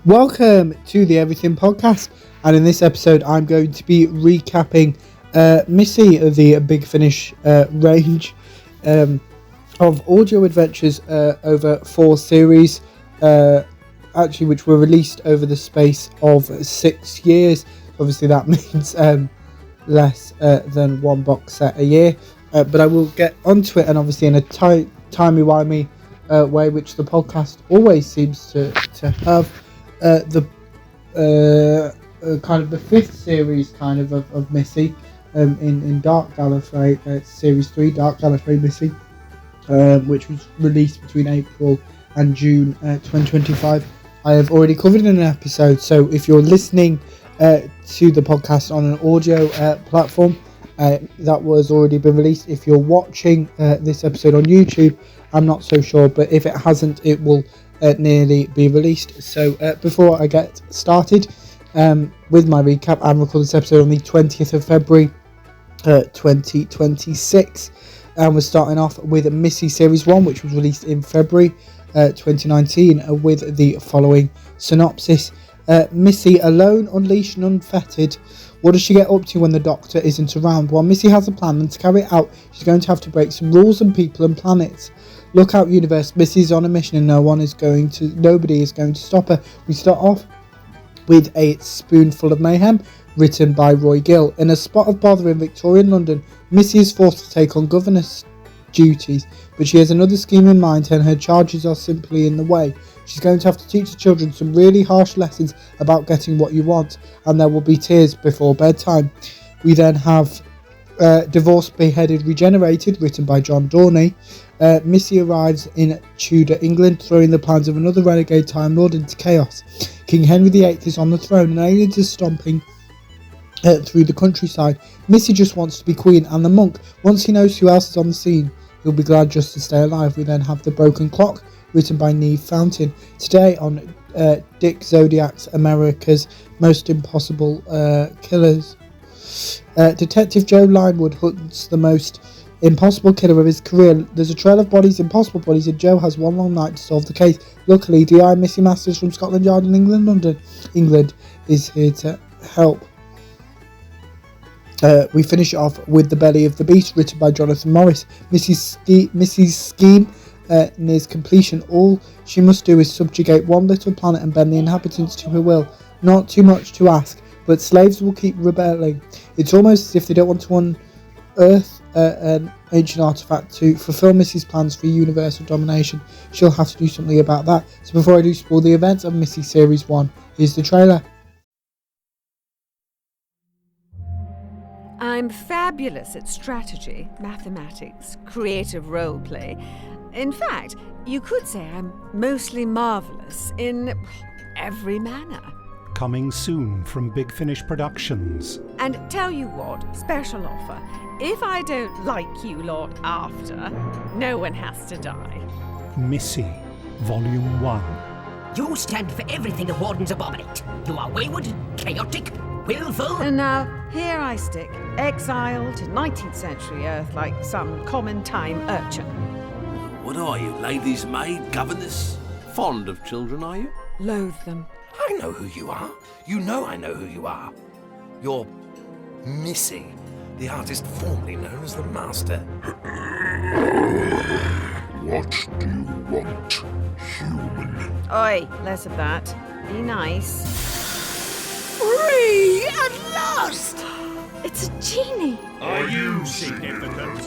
Welcome to the Everything Podcast, and in this episode I'm going to be recapping Missy of the Big Finish range of audio adventures over 4 series, which were released over the space of 6 years. Obviously that means less than one box set a year, but I will get onto it, and obviously in a timey-wimey way, which the podcast always seems to have. The kind of the 5th series of Missy in Dark Gallifrey, series 3 Dark Gallifrey Missy, which was released between April and June 2025. I have already covered in an episode, so if you're listening to the podcast on an audio platform, that was already been released. If you're watching this episode on YouTube, I'm not so sure, but if it hasn't, it will nearly be released. So before I get started with my recap, I'm recording this episode on the 20th of February 2026, and we're starting off with Missy Series 1, which was released in February 2019, with the following synopsis. Missy, alone, unleashed and unfettered. What does she get up to when the Doctor isn't around? Well, Missy has a plan, and to carry it out, she's going to have to break some rules and people and planets. Look out, universe, Missy's on a mission and nobody is going to stop her. We start off with A Spoonful of Mayhem, written by Roy Gill. In a spot of bother in Victorian London, Missy is forced to take on governess duties, but she has another scheme in mind and her charges are simply in the way. She's going to have to teach the children some really harsh lessons about getting what you want, and there will be tears before bedtime. We then have Divorced, Beheaded, Regenerated, written by John Dorney. Missy arrives in Tudor England, throwing the plans of another renegade Time Lord into chaos. King Henry VIII is on the throne and aliens are stomping through the countryside. Missy just wants to be queen, and the monk, once he knows who else is on the scene, he'll be glad just to stay alive. We then have The Broken Clock, written by Neve Fountain. Today on Dick Zodiac's America's Most Impossible Killers. Detective Joe Linewood hunts the most impossible killer of his career. There's a trail of bodies, impossible bodies, and Joe has one long night to solve the case. Luckily, DI Missy Masters from Scotland Yard in England is here to help. We finish it off with The Belly of the Beast, written by Jonathan Morris. Missy's scheme nears completion. All she must do is subjugate one little planet and bend the inhabitants to her will. Not too much to ask, but slaves will keep rebelling. It's almost as if they don't want to unearth an ancient artifact to fulfill Missy's plans for universal domination. She'll have to do something about that. So before I do spoil the events of Missy Series 1, here's the trailer. I'm fabulous at strategy, mathematics, creative roleplay. In fact, you could say I'm mostly marvellous in every manner. Coming soon from Big Finish Productions. And tell you what, special offer. If I don't like you lot after, no one has to die. Missy, Volume 1. You stand for everything the Wardens abominate. You are wayward, chaotic, willful. And now, here I stick, exiled to 19th century Earth like some common time urchin. What are you, lady's maid, governess? Fond of children, are you? Loathe them. I know who you are. You know I know who you are. You're Missy, the artist formerly known as the Master. What do you want, human? Oi, less of that. Be nice. Free at last! It's a genie. Are you significant?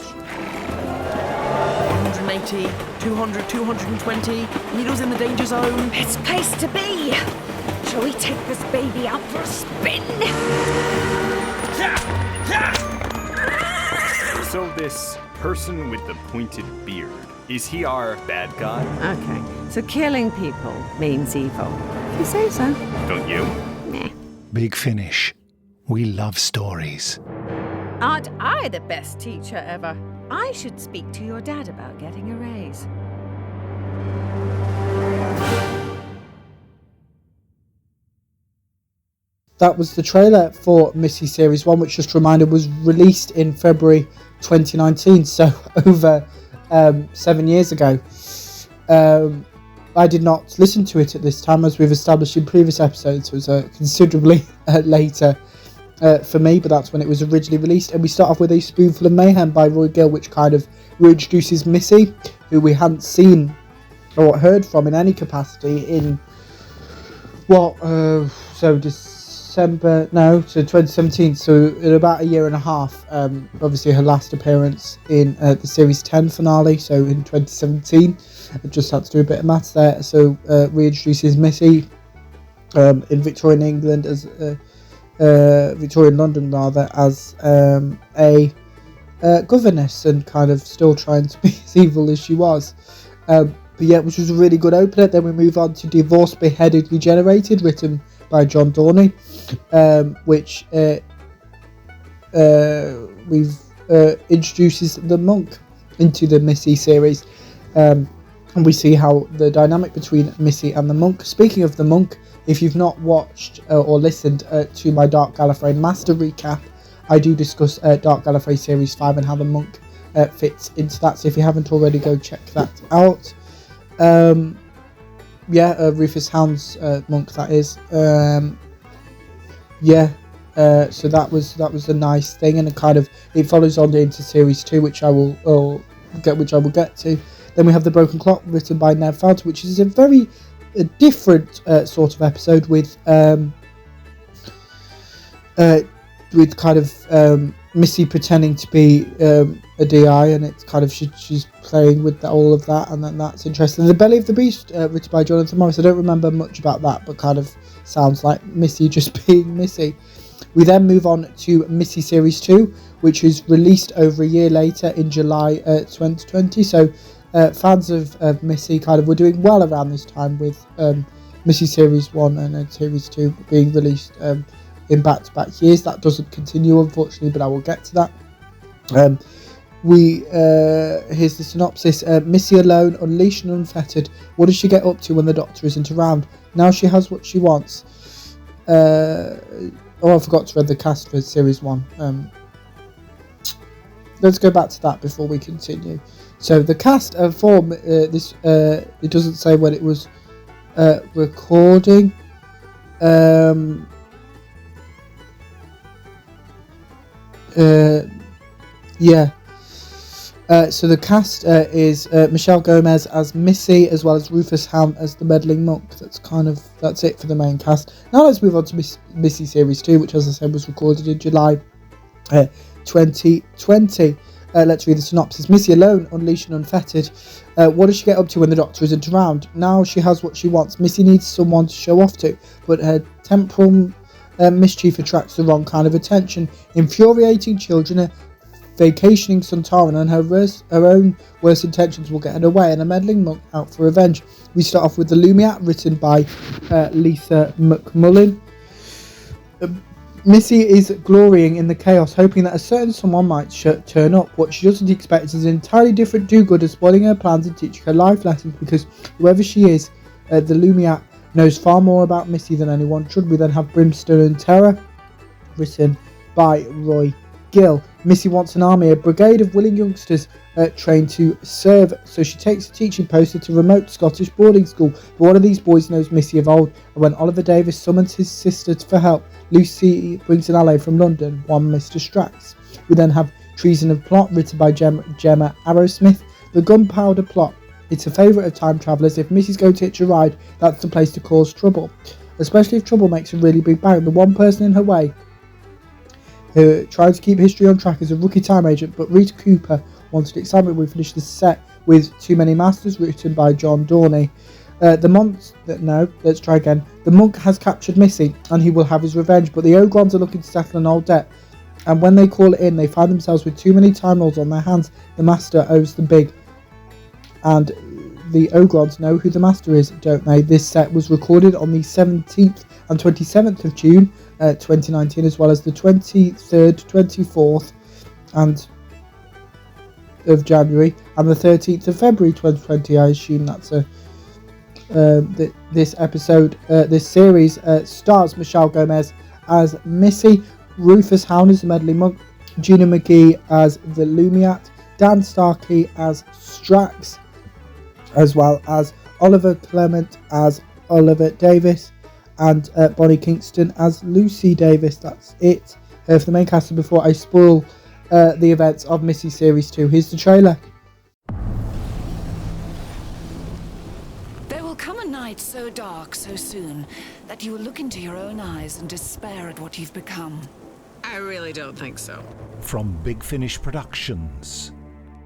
180, 200, 220, needles in the danger zone. It's place to be. Shall we take this baby out for a spin? So this person with the pointed beard, is he our bad guy? Okay, so killing people means evil. If you say so. Don't you? Nah. Big Finish. We love stories. Aren't I the best teacher ever? I should speak to your dad about getting a raise. That was the trailer for Missy Series 1, which, just a reminder, was released in February 2019, so over 7 years ago. I did not listen to it at this time, as we've established in previous episodes. It was considerably later for me, but that's when it was originally released. And we start off with A Spoonful of Mayhem by Roy Gill, which kind of reintroduces Missy, who we hadn't seen or heard from in any capacity in so 2017, so in about a year and a half. Obviously her last appearance in the Series 10 finale, so in 2017. I just had to do a bit of maths there. So reintroduces Missy in Victorian England as Victorian London rather, as a governess, and kind of still trying to be as evil as she was. But yeah, which was a really good opener. Then we move on to Divorce, Beheaded, Regenerated, written by John Dorney, which introduces the monk into the Missy series. And we see how the dynamic between Missy and the monk. Speaking of the monk, if you've not watched or listened to my Dark Gallifrey Master recap, I do discuss Dark Gallifrey Series 5 and how the monk fits into that. So if you haven't already, go check that out. Rufus Hound's monk, that is. So that was a nice thing, and it follows on into Series 2, which I will get to. Then we have The Broken Clock, written by Nev Fountain, which is a very different sort of episode with Missy pretending to be a DI, and it's kind of she's playing with all of that, and then that's interesting. The Belly of the Beast, written by Jonathan Morris. I don't remember much about that, but kind of sounds like Missy just being Missy. We then move on to Missy Series 2, which is released over a year later in July 2020. So fans of Missy were doing well around this time, with Missy Series 1 and Series 2 being released in back-to-back years. That doesn't continue, unfortunately, but I will get to that. Here's the synopsis. Missy alone, unleashed and unfettered. What does she get up to when the Doctor isn't around? Now she has what she wants. I forgot to read the cast for Series 1. Let's go back to that before we continue. So the cast for this, it doesn't say when it was recording. So the cast is Michelle Gomez as Missy, as well as Rufus Hound as the meddling monk. That's it for the main cast. Now let's move on to Missy Series 2, which, as I said, was recorded in July 2020. Let's read the synopsis. Missy alone, unleashed and unfettered. What does she get up to when the Doctor isn't around? Now she has what she wants. Missy needs someone to show off to, but her temporal mischief attracts the wrong kind of attention. Infuriating children are vacationing Suntaran, and her own worst intentions will get in her way, and a meddling monk out for revenge. We start off with The Lumiat, written by Lisa McMullen. Missy is glorying in the chaos, hoping that a certain someone might turn up. What she doesn't expect is an entirely different do-gooder spoiling her plans and teaching her life lessons, because whoever she is, the Lumiat knows far more about Missy than anyone should. We then have Brimstone and Terror, written by Roy Gill. Missy wants an army, a brigade of willing youngsters trained to serve, so she takes a teaching post at a remote Scottish boarding school. But one of these boys knows Missy of old, and when Oliver Davis summons his sister for help, Lucy brings an ally from London, one Mr. Strax. We then have Treason of Plot, written by Gemma Arrowsmith. The Gunpowder Plot. It's a favourite of time travellers. If Missy's going to hitch a ride, that's the place to cause trouble, especially if trouble makes a really big bang. The one person in her way who tried to keep history on track is a rookie time agent, but Rita Cooper wanted excitement. We finished the set with Too Many Masters, written by John Dorney. The monk has captured Missy, and he will have his revenge, but the Ogrons are looking to settle an old debt, and when they call it in, they find themselves with too many Time Lords on their hands. The Master owes them big, and the Ogrons know who the Master is, don't they? This set was recorded on the 17th and 27th of June 2019, as well as the 23rd, 24th and of January and the 13th of February 2020. I assume that's this episode. This series stars Michelle Gomez as Missy, Rufus Hound as the meddling monk, Gina McGee as the Lumiat, Dan Starkey as Strax, as well as Oliver Clement as Oliver Davis, and Bonnie Kingston as Lucy Davis. That's it for the main cast. Before I spoil the events of Missy Series 2, here's the trailer. There will come a night so dark so soon that you will look into your own eyes and despair at what you've become. I really don't think so. From Big Finish Productions,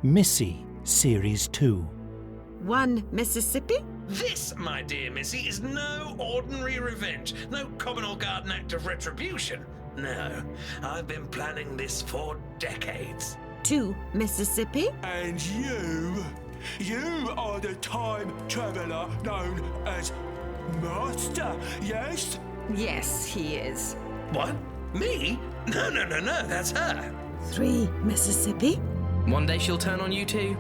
Missy Series 2. 1 Mississippi? This, my dear Missy, is no ordinary revenge. No common or garden act of retribution. No, I've been planning this for decades. 2 Mississippi? And you are the time traveler known as Master, yes? Yes, he is. What? Me? No, that's her. 3 Mississippi? One day she'll turn on you too.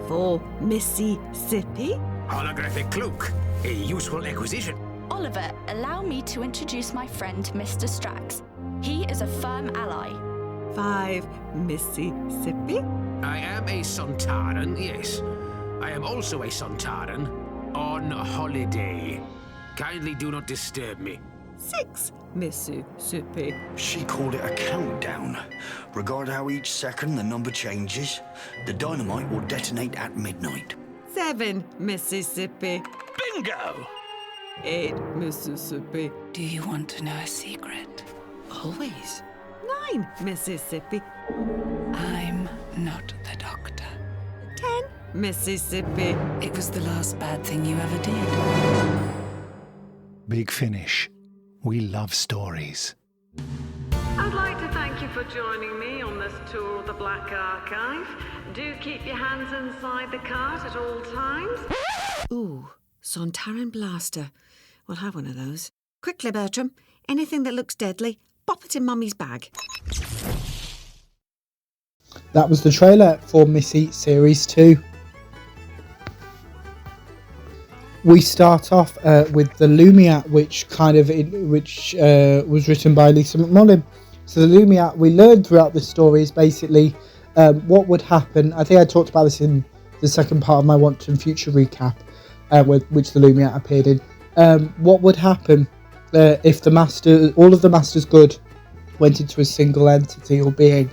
4 Mississippi? Holographic cloak, a useful acquisition. Oliver, allow me to introduce my friend, Mr. Strax. He is a firm ally. 5 Mississippi? I am a Sontaran, yes. I am also a Sontaran on holiday. Kindly do not disturb me. 6 Mississippi? She called it a countdown. Regard how each second the number changes. The dynamite will detonate at midnight. 7 Mississippi? Bingo! 8 Mississippi? Do you want to know a secret? Always. 9 Mississippi? I'm not the doctor. 10 Mississippi? It was the last bad thing you ever did. Big Finish. We love stories. I'd like to thank you for joining me on this tour of the Black Archive. Do keep your hands inside the cart at all times. Ooh, Sontaran blaster. We'll have one of those. Quickly, Bertram. Anything that looks deadly, pop it in Mummy's bag. That was the trailer for Missy Series 2. We start off with the Lumiat, which was written by Lisa McMullen. So the Lumiat we learned throughout this story is basically what would happen. I think I talked about this in the second part of my Want and Future recap, which the Lumiat appeared in. What would happen if all of the Master's good went into a single entity or being?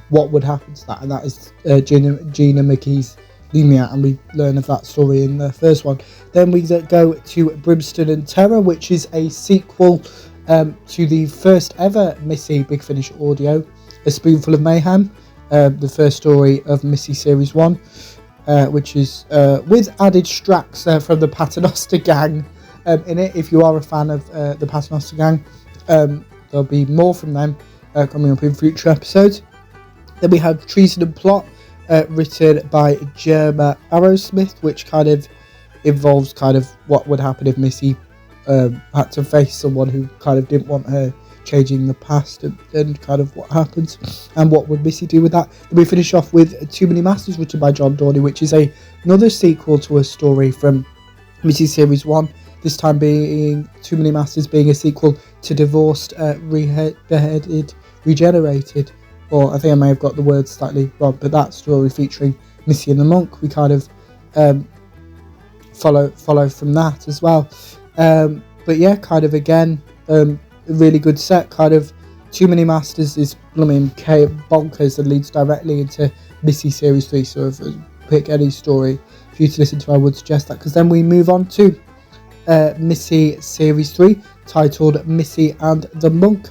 What would happen to that? And that is Gina McKee's Lumiat, and we learn of that story in the first one. Then we go to Brimstone and Terror, which is a sequel to the first ever Missy Big Finish audio, A Spoonful of Mayhem, the first story of Missy Series 1, which is with added Strax from the Paternoster Gang in it. If you are a fan of the Paternoster Gang, there'll be more from them coming up in future episodes. Then we have Treason and Plot, written by Gemma Arrowsmith, which kind of involves what would happen if Missy had to face someone who kind of didn't want her changing the past, and kind of what happens and what would Missy do with that. Then we finish off with Too Many Masters, written by John Dorney, which is another sequel to a story from Missy Series 1, this time being Too Many Masters being a sequel to Divorced, Beheaded, Regenerated. Or I think I may have got the words slightly wrong, but that story featuring Missy and the Monk, we kind of follow from that as well. But yeah, kind of again, a really good set. Kind of Too Many Masters is blooming bonkers and leads directly into Missy Series 3. So if pick any story for you to listen to, I would suggest that. Because then we move on to Missy Series 3, titled Missy and the Monk,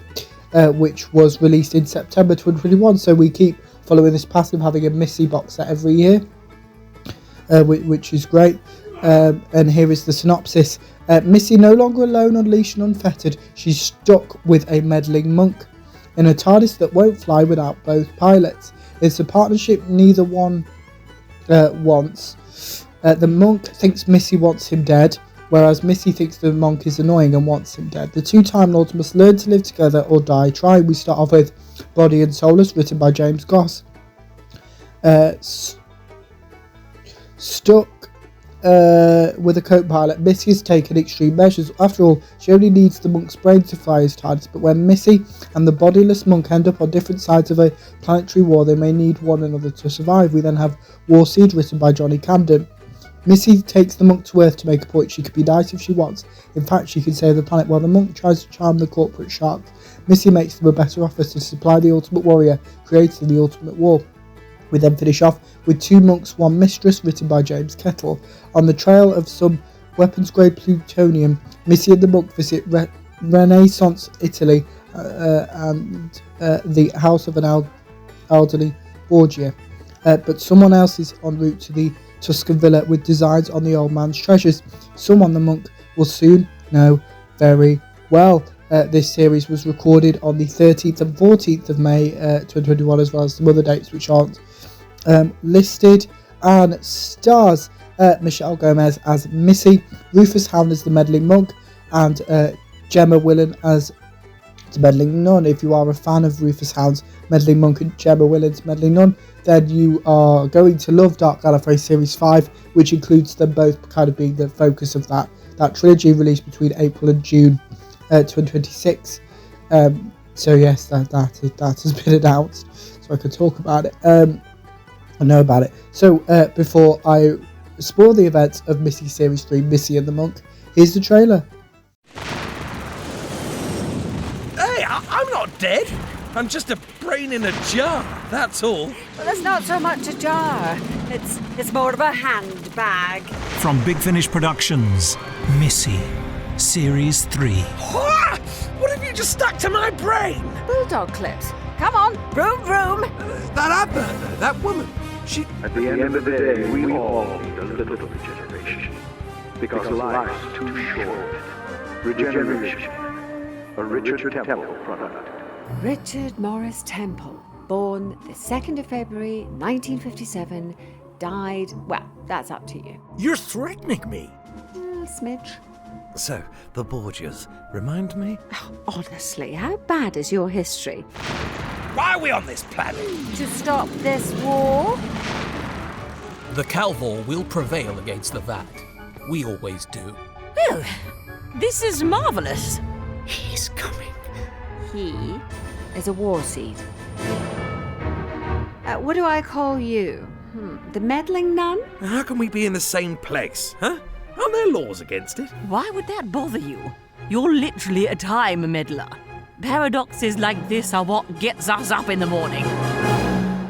which was released in September 2021. So we keep following this pattern of having a Missy box set every year, which is great. And here is the synopsis. Missy no longer alone, unleashed and unfettered. She's stuck with a meddling monk in a TARDIS that won't fly without both pilots. It's a partnership neither one wants. The monk thinks Missy wants him dead, whereas Missy thinks the monk is annoying and wants him dead. The two Time Lords must learn to live together or die trying. We start off with Body and Soulless, written by James Goss. Stuck with a co-pilot, Missy has taken extreme measures. After all, she only needs the monk's brain to fly his TARDIS, but when Missy and the bodiless monk end up on different sides of a planetary war, they may need one another to survive. We then have Warseed, written by Johnny Camden. Missy takes the monk to Earth to make a point she could be nice if she wants. In fact, she can save the planet while the monk tries to charm the corporate shark. Missy makes them a better offer to supply the Ultimate Warrior, creating the Ultimate War. We then finish off with Two Monks, One Mistress, written by James Kettle. On the trail of some weapons-grade plutonium, Missy and the monk visit Renaissance Italy and the house of an elderly Borgia. But someone else is en route to the Tuscan villa with designs on the old man's treasures. Someone the monk will soon know very well. This series was recorded on the 13th and 14th of May 2021, as well as some other dates which aren't listed, and stars Michelle Gomez as Missy, Rufus Hound as the meddling monk, and Gemma Willen as the meddling nun. If you are a fan of Rufus Hound's meddling monk and Gemma Willen's meddling nun, then you are going to love Dark Gallifrey Series 5, which includes them both kind of being the focus of that trilogy, released between April and June 2026. So yes, that has been announced, so I can talk about it. I know about it. So before I spoil the events of Missy Series 3, Missy and the Monk, here's the trailer. Hey, I'm not dead. I'm just a brain in a jar, that's all. Well, that's not so much a jar. It's more of a handbag. From Big Finish Productions, Missy, Series 3. What? What have you just stuck to my brain? Bulldog clips. Come on, vroom vroom. That advert, that woman, she... At the end of the day, we all need a little regeneration. Because life's too short. Regeneration. A Richard Temple product. Richard Morris Temple, born the 2nd of February 1957, died, well, that's up to you. You're threatening me. Smidge. So, the Borgias, remind me? Oh, honestly, how bad is your history? Why are we on this planet? To stop this war? The Calvor will prevail against the Vat. We always do. Well, this is marvellous. He's coming. He is a war seed. What do I call you? The meddling nun? How can we be in the same place, huh? Aren't there laws against it? Why would that bother you? You're literally a time meddler. Paradoxes like this are what gets us up in the morning.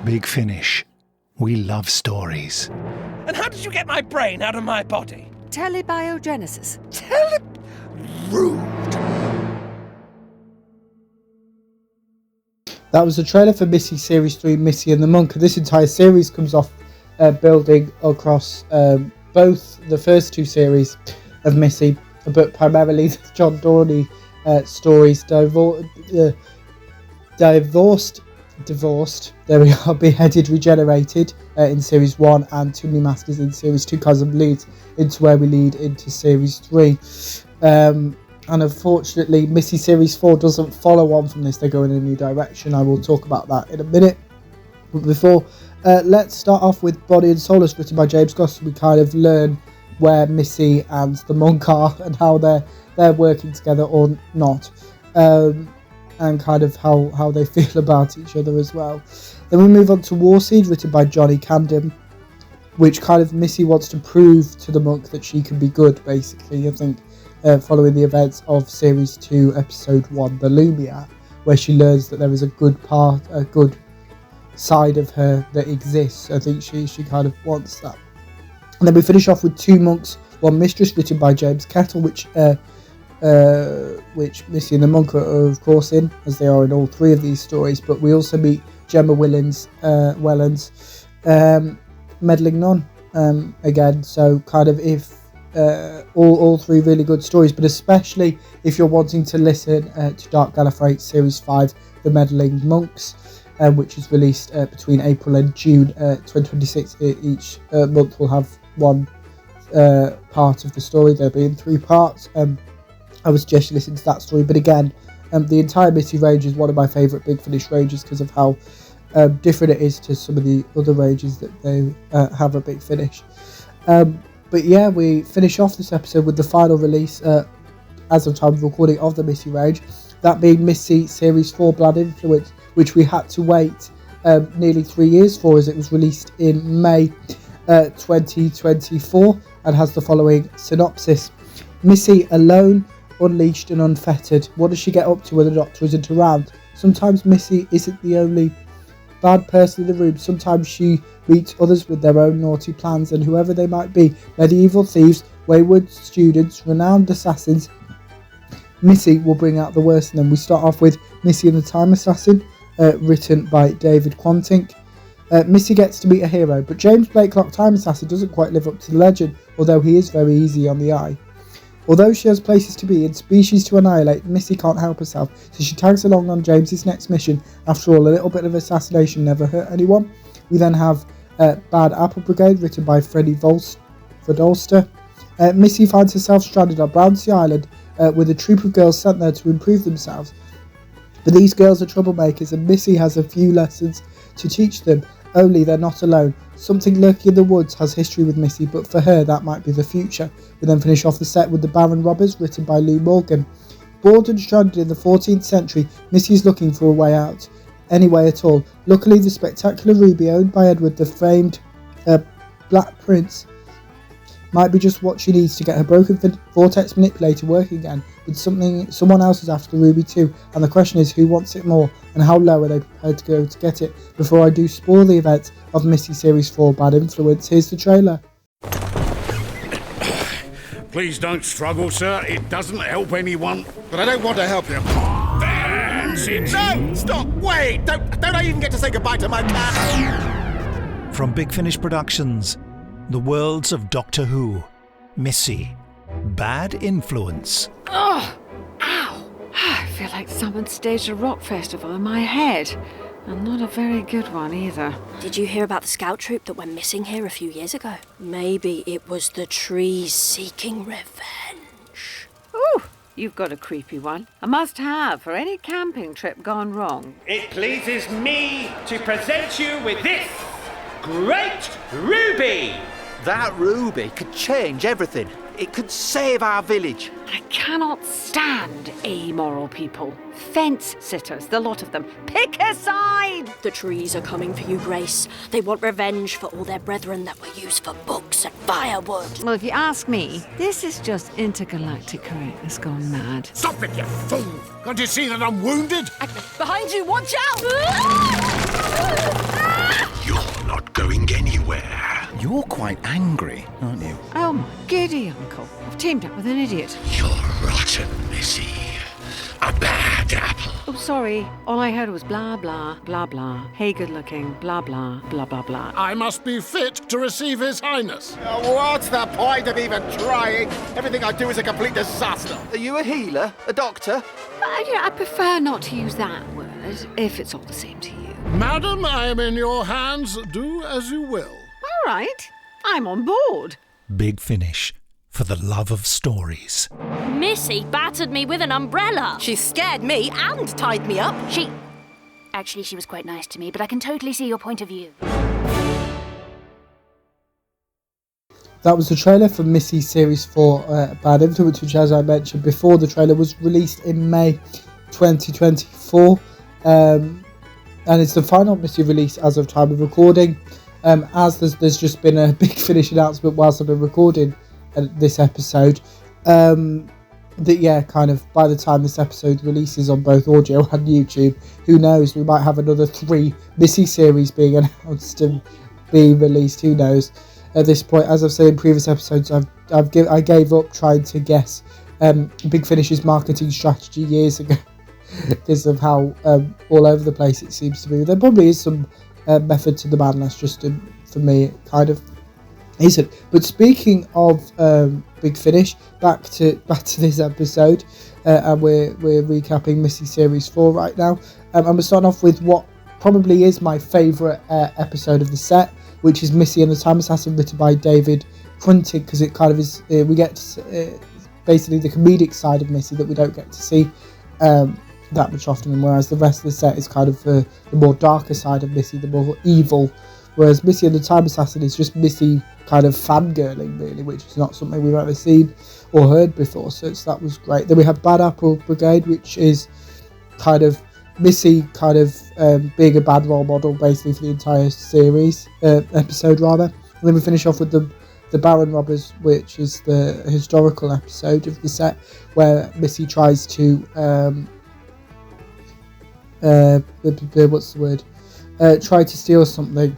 Big Finish. We love stories. And how did you get my brain out of my body? Telebiogenesis. Rude. That was the trailer for Missy Series 3, Missy and the Monk. This entire series comes off building across both the first two series of Missy, but primarily the John Dorney stories. Divorced, there we are, Beheaded, Regenerated in Series 1, and Too Many Masters in Series 2 kind of leads into where we lead into Series 3. And unfortunately, Missy Series 4 doesn't follow on from this. They go in a new direction. I will talk about that in a minute. But before, let's start off with Body and Soulless, written by James Goss. We kind of learn where Missy and the monk are and how they're working together or not. And kind of how they feel about each other as well. Then we move on to Warseed, written by Johnny Camden, which kind of Missy wants to prove to the monk that she can be good, basically, I think. Following the events of Series 2, Episode 1, The Lumia, where she learns that there is a good side of her that exists. I think she kind of wants that. And then we finish off with Two Monks, One Mistress, written by James Kettle, which Missy and the Monk are of course in, as they are in all three of these stories. But we also meet Gemma Wellens, meddling nun again. So kind of if all three really good stories, but especially if you're wanting to listen to Dark Gallifrey Series 5, The Meddling Monks, which is released between April and June 2026. Each month will have one part of the story. There'll be in 3 parts. I would suggest you listen to that story, but again, the entire Missy range is one of my favourite Big Finish ranges because of how different it is to some of the other ranges that they have a Big Finish. But yeah, we finish off this episode with the final release, as of time of recording, of the Missy range. That being Missy Series 4 Blood Influence, which we had to wait nearly 3 years for, as it was released in May 2024, and has the following synopsis. Missy, alone, unleashed and unfettered. What does she get up to when the Doctor isn't around? Sometimes Missy isn't the only bad person in the room. Sometimes she meets others with their own naughty plans, and whoever they might be, medieval thieves, wayward students, renowned assassins, Missy will bring out the worst in them. We start off with Missy and the Time Assassin, written by David Quantick. Missy gets to meet a hero, but James Blakelock Time Assassin doesn't quite live up to the legend, although he is very easy on the eye. Although she has places to be and species to annihilate, Missy can't help herself, so she tags along on James's next mission. After all, a little bit of assassination never hurt anyone. We then have Bad Apple Brigade, written by Freddie Verdolster. Missy finds herself stranded on Brownsea Island with a troop of girls sent there to improve themselves. But these girls are troublemakers, and Missy has a few lessons to teach them. Only they're not alone. Something lurking in the woods has history with Missy, but for her that might be the future. We then finish off the set with The Baron Robbers, written by Lou Morgan. Bored and stranded in the 14th century, Missy is looking for a way out. Any way at all. Luckily, the spectacular ruby owned by Edward, the famed Black Prince, might be just what she needs to get her broken vortex manipulator working again, but someone else is after the ruby too, and the question is who wants it more, and how low are they prepared to go to get it. Before I do spoil the events of Missy Series 4 Bad Influence, here's the trailer. Please don't struggle, sir. It doesn't help anyone. But I don't want to help you. That's it. No! Stop! Wait! Don't I even get to say goodbye to my cat? From Big Finish Productions, the worlds of Doctor Who, Missy, Bad Influence. Oh, ow! I feel like someone staged a rock festival in my head. And not a very good one either. Did you hear about the scout troop that went missing here a few years ago? Maybe it was the trees seeking revenge. Ooh, you've got a creepy one. A must-have for any camping trip gone wrong. It pleases me to present you with this great ruby. That ruby could change everything. It could save our village. I cannot stand amoral people. Fence sitters, the lot of them. Pick a side! The trees are coming for you, Grace. They want revenge for all their brethren that were used for books and firewood. Well, if you ask me, this is just intergalactic correctness gone mad. Stop it, you fool! Can't you see that I'm wounded? Behind you, watch out! You're not going anywhere. You're quite angry, aren't you? Oh, my giddy uncle. I've teamed up with an idiot. You're rotten, Missy. A bad apple. Oh, sorry. All I heard was blah, blah, blah, blah. Hey, good looking, blah, blah, blah, blah, blah. I must be fit to receive His Highness. What's the point of even trying? Everything I do is a complete disaster. Are you a healer? A doctor? I prefer not to use that word, if it's all the same to you. Madam, I am in your hands. Do as you will. All right. I'm on board. Big Finish, for the love of stories. Missy battered me with an umbrella. She scared me and tied me up. Actually, she was quite nice to me, but I can totally see your point of view. That was the trailer for Missy Series 4 Bad Influence, which, as I mentioned before, the trailer was released in May 2024. And it's the final Missy release as of time of recording. As there's just been a Big Finish announcement whilst I've been recording this episode. Kind of by the time this episode releases on both audio and YouTube, who knows, we might have another 3 Missy series being announced and being released. Who knows? At this point, as I've said in previous episodes, I gave up trying to guess Big Finish's marketing strategy years ago because of how all over the place it seems to be. There probably is some method to the madness, just for me it kind of isn't. But speaking of Big Finish, back to this episode, and we're recapping Missy Series 4 right now, and we're starting off with what probably is my favourite episode of the set, which is Missy and the Time Assassin, written by David Quantick, because it kind of is we get basically the comedic side of Missy that we don't get to see that much often, whereas the rest of the set is kind of the more darker side of Missy, the more evil, whereas Missy and the Time Assassin is just Missy kind of fangirling, really, which is not something we've ever seen or heard before, so that was great. Then we have Bad Apple Brigade, which is kind of Missy kind of being a bad role model basically for the entire series, episode rather, And then we finish off with the Baron Robbers, which is the historical episode of the set, where Missy tries to try to steal something,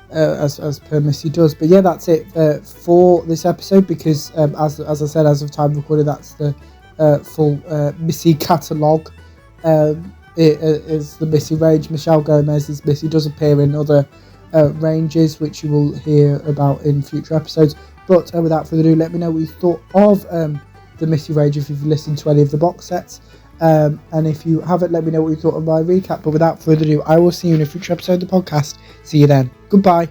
as per Missy does. But yeah, that's it for this episode, because as I said, as of time recorded, that's the full Missy catalogue. It is the Missy range. Michelle Gomez's Missy does appear in other ranges, which you will hear about in future episodes. But without further ado, let me know what you thought of the Missy range if you've listened to any of the box sets. And if you haven't, let me know what you thought of my recap. But without further ado, I will see you in a future episode of the podcast. See you then. Goodbye.